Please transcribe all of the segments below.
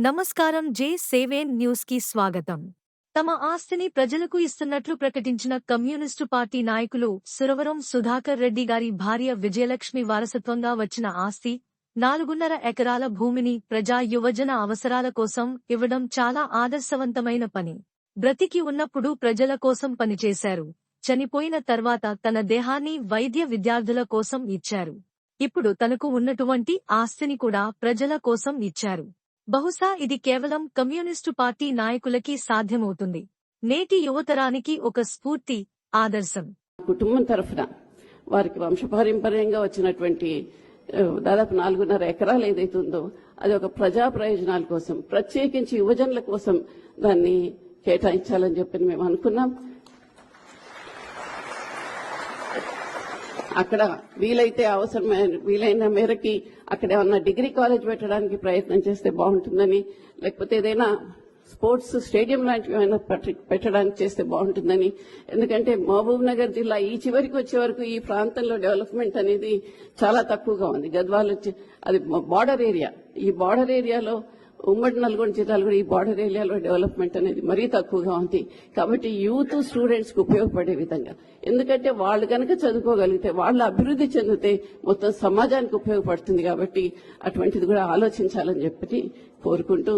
నమస్కారం. J7 news కి స్వాగతం. తమ ఆస్తిని ప్రజలకు ఇస్తున్నట్లు ప్రకటించిన కమ్యూనిస్టు పార్టీ నాయకులు సురవరం సుధాకర్ రెడ్డి గారి భార్య విజయలక్ష్మి వారసత్వంగా వచ్చిన ఆస్తి 4.5 ఎకరాల భూమిని ప్రజా యువజన అవసరాల కోసం ఇవ్వడం చాలా ఆదర్శవంతమైన పని. బ్రతికి ఉన్నప్పుడు ప్రజల కోసం పనిచేశారు. చనిపోయిన తర్వాత తన దేహాన్ని వైద్య విద్యార్థుల కోసం ఇచ్చారు. ఇప్పుడు తనకు ఉన్నటువంటి ఆస్తిని కూడా ప్రజల కోసం ఇచ్చారు. బహుశా ఇది కేవలం కమ్యూనిస్టు పార్టీ నాయకులకి సాధ్యమవుతుంది. నేటి యువతరానికి ఒక స్ఫూర్తి, ఆదర్శం. కుటుంబం తరఫున వారికి వంశపారంపర్యంగా వచ్చినటువంటి దాదాపు 4.5 ఎకరాలు ఏదైతే ఉందో అది ఒక ప్రజా ప్రయోజనాల కోసం, ప్రత్యేకించి యువజనుల కోసం దాన్ని కేటాయించాలని చెప్పి మేము అనుకున్నాం. అక్కడ వీలైన మేరకి అక్కడ ఏమన్నా డిగ్రీ కాలేజ్ పెట్టడానికి ప్రయత్నం చేస్తే బాగుంటుందని, లేకపోతే ఏదైనా స్పోర్ట్స్ స్టేడియం లాంటివి ఏమైనా పెట్టడానికి చేస్తే బాగుంటుందని. ఎందుకంటే మహబూబ్ నగర్ జిల్లా ఈ చివరికి వచ్చే వరకు ఈ ప్రాంతంలో డెవలప్మెంట్ అనేది చాలా తక్కువగా ఉంది. గద్వాల్ అది బార్డర్ ఏరియా. ఈ బార్డర్ ఏరియాలో ఉమ్మడి నల్గొండ జిల్లాలో కూడా ఈ బార్డర్ ఏరియాలో డెవలప్మెంట్ అనేది మరీ తక్కువగా ఉంది. కాబట్టి యూత్ స్టూడెంట్స్ కు ఉపయోగపడే విధంగా, ఎందుకంటే వాళ్ళు కనుక చదువుకోగలిగితే, వాళ్ళు అభివృద్ధి చెందితే మొత్తం సమాజానికి ఉపయోగపడుతుంది. కాబట్టి అటువంటిది కూడా ఆలోచించాలని చెప్పి కోరుకుంటూ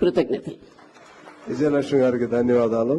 కృతజ్ఞతలు. విజయలక్ష్మి గారికి ధన్యవాదాలు.